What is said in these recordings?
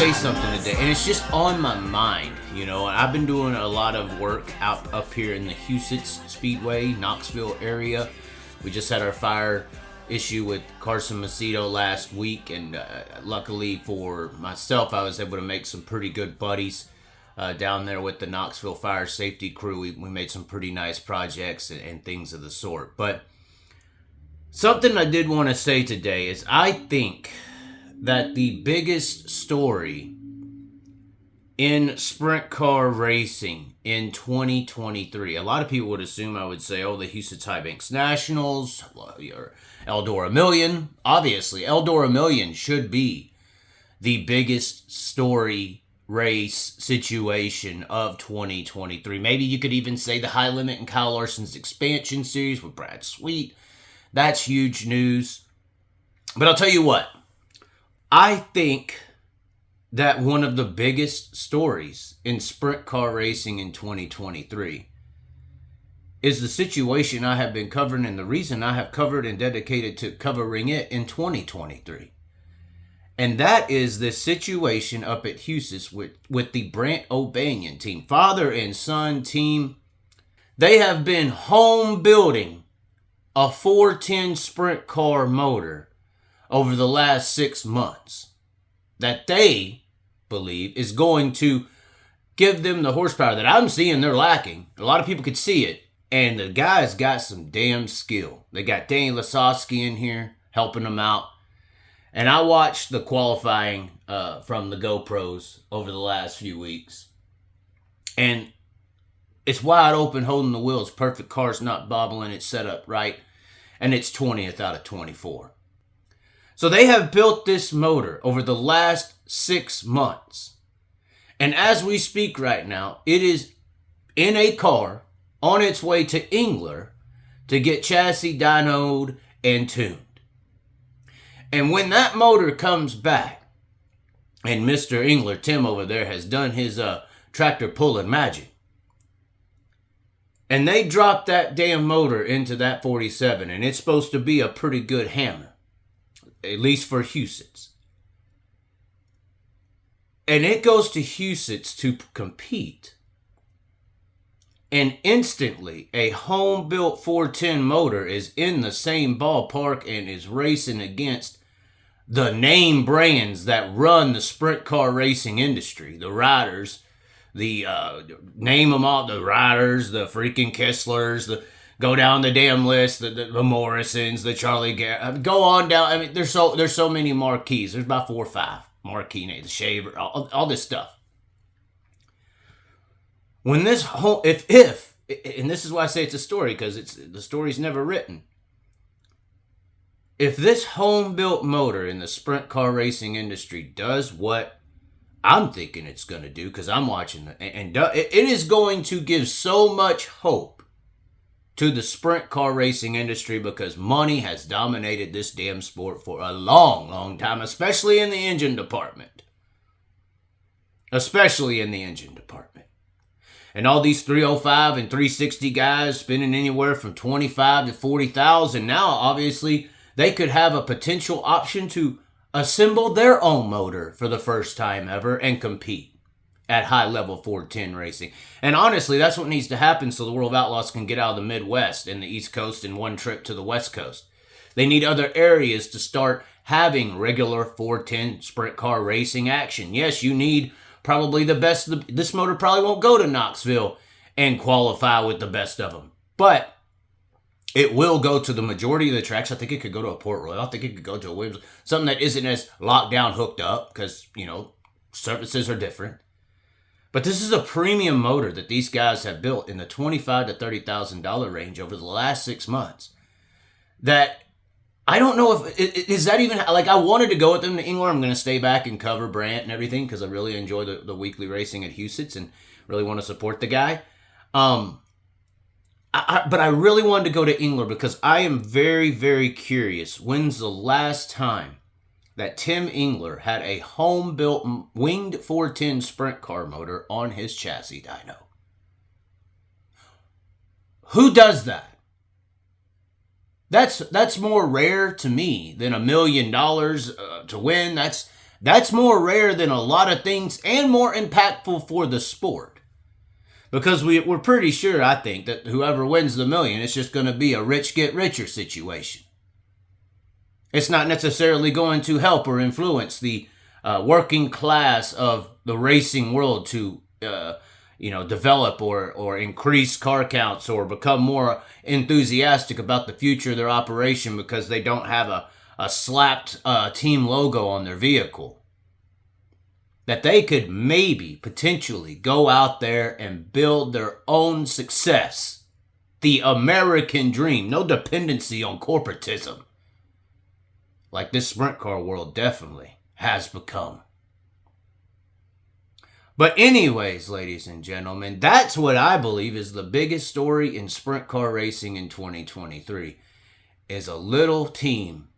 say something today, and it's just on my mind. You know, I've been doing a lot of work up here in the Huset's Speedway, Knoxville area. We just had our fire issue with Carson Macedo last week, and luckily for myself, I was able to make some pretty good buddies down there with the Knoxville Fire Safety Crew. We made some pretty nice projects and things of the sort. But something I did want to say today is I think that the biggest story in sprint car racing in 2023, a lot of people would assume I would say, oh, the Huset's High Banks Nationals, or Eldora Million. Obviously, Eldora Million should be the biggest story race situation of 2023. Maybe you could even say the High Limit and Kyle Larson's expansion series with Brad Sweet. That's huge news. But I'll tell you what, I think that one of the biggest stories in sprint car racing in 2023 is the situation I have been covering, and the reason I have covered and dedicated to covering it in 2023. And that is the situation up at Huset's with the Brant O'Banion team, father and son team. They have been home building a 410 sprint car motor over the last 6 months that they believe is going to give them the horsepower that I'm seeing they're lacking. A lot of people could see it, and the guys got some damn skill. They got Danny Lasowski in here helping them out. And I watched the qualifying from the GoPros over the last few weeks. And it's wide open, holding the wheels. Perfect, car's not bobbling. It's set up right. And it's 20th out of 24. So they have built this motor over the last 6 months. And as we speak right now, it is in a car on its way to Engler to get chassis dynoed and tuned. And when that motor comes back, and Mr. Engler, Tim over there, has done his tractor pulling magic, and they drop that damn motor into that 47, and it's supposed to be a pretty good hammer, at least for Huset's. And it goes to Huset's to compete. And instantly, a home-built 410 motor is in the same ballpark and is racing against the name brands that run the sprint car racing industry. The Riders, name them all, the Riders, the freaking Kesslers, go down the damn list, the Morrisons, the Charlie Garrett, go on down. I mean, there's so many marquees. There's about 4 or 5 marquee names, the Shaver, all this stuff. When this whole, if, and this is why I say it's a story, because the story's never written. If this home-built motor in the sprint car racing industry does what I'm thinking it's going to do, because I'm watching it, and it is going to give so much hope to the sprint car racing industry, because money has dominated this damn sport for a long, long time, especially in the engine department. Especially in the engine department. And all these 305 and 360 guys spending anywhere from 25 to 40,000. Now, obviously, they could have a potential option to assemble their own motor for the first time ever and compete at high-level 410 racing. And honestly, that's what needs to happen so the World of Outlaws can get out of the Midwest and the East Coast in one trip to the West Coast. They need other areas to start having regular 410 sprint car racing action. Yes, you need probably the best. This motor probably won't go to Knoxville and qualify with the best of them. But it will go to the majority of the tracks. I think it could go to a Port Royal. I think it could go to a Williams. Something that isn't as locked down, hooked up, because, surfaces are different. But this is a premium motor that these guys have built in the $25,000 to $30,000 range over the last 6 months. That I don't know if is that even, like, I wanted to go with them to England. I'm going to stay back and cover Brant and everything because I really enjoy the weekly racing at Huset's and really want to support the guy. But I really wanted to go to England because I am very, very curious. When's the last time that Tim Engler had a home-built winged 410 sprint car motor on his chassis dyno? Who does that? That's more rare to me than $1 million to win. That's more rare than a lot of things and more impactful for the sport. Because we're pretty sure, I think, that whoever wins the million, it's just going to be a rich get richer situation. It's not necessarily going to help or influence the working class of the racing world to develop or increase car counts or become more enthusiastic about the future of their operation because they don't have a slapped team logo on their vehicle. That they could maybe potentially go out there and build their own success. The American dream. No dependency on corporatism. Like this sprint car world definitely has become. But anyways, ladies and gentlemen, that's what I believe is the biggest story in sprint car racing in 2023. Is a little team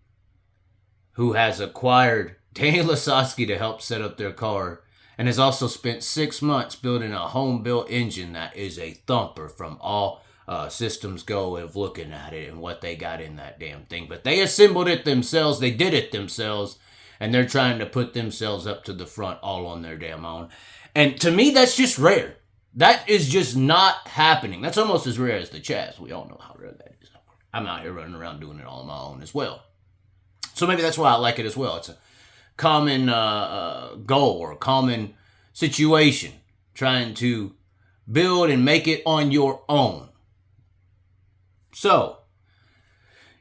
who has acquired Danny Lasowski to help set up their car and has also spent 6 months building a home-built engine that is a thumper from all systems go of looking at it and what they got in that damn thing. But they assembled it themselves, they did it themselves, and they're trying to put themselves up to the front all on their damn own. And to me, that's just rare. That is just not happening. That's almost as rare as the Chaz. We all know how rare that is. I'm out here running around doing it all on my own as well. So maybe that's why I like it as well. It's a common goal or common situation. Trying to build and make it on your own. So,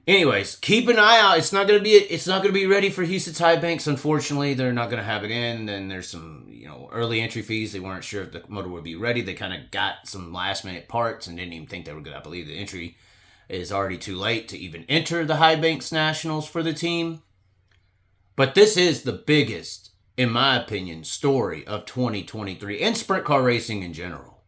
anyways, keep an eye out. It's not gonna be ready for Houston's High Banks. Unfortunately, they're not gonna have it in. Then there's some early entry fees. They weren't sure if the motor would be ready. They kind of got some last minute parts and didn't even think they were good. I believe the entry is already too late to even enter the High Banks Nationals for the team. But this is the biggest, in my opinion, story of 2023 and sprint car racing in general.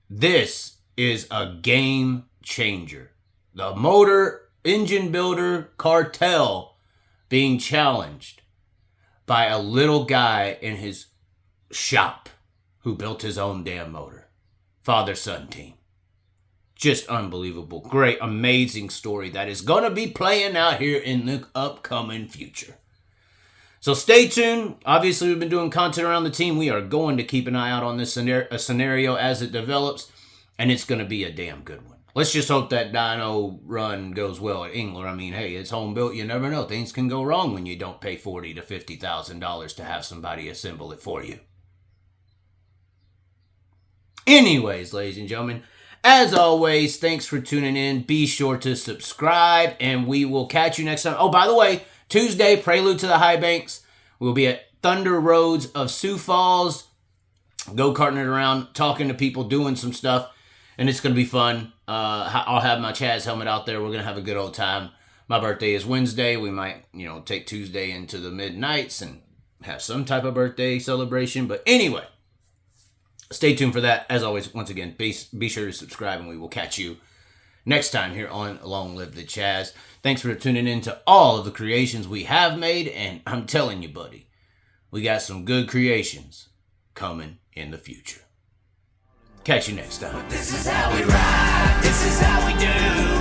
This is a game changer. The motor engine builder cartel being challenged by a little guy in his shop who built his own damn motor. Father-son team. Just unbelievable. Great, amazing story that is going to be playing out here in the upcoming future. So stay tuned. Obviously, we've been doing content around the team. We are going to keep an eye out on this scenario as it develops, and it's going to be a damn good one. Let's just hope that dyno run goes well at Winkler. I mean, hey, it's home built. You never know. Things can go wrong when you don't pay $40,000 to $50,000 to have somebody assemble it for you. Anyways, ladies and gentlemen, as always, thanks for tuning in. Be sure to subscribe, and we will catch you next time. Oh, by the way, Tuesday, Prelude to the High Banks. We'll be at Thunder Roads of Sioux Falls, go-karting it around, talking to people, doing some stuff, and it's going to be fun. I'll have my Chaz helmet out there. We're going to have a good old time. My birthday is Wednesday. We might, take Tuesday into the midnights and have some type of birthday celebration. But anyway, stay tuned for that. As always, once again, be sure to subscribe, and we will catch you next time here on Long Live the Chaz. Thanks for tuning in to all of the creations we have made, and I'm telling you, buddy, we got some good creations coming in the future. Catch you next time. This is how we ride. This is how we do.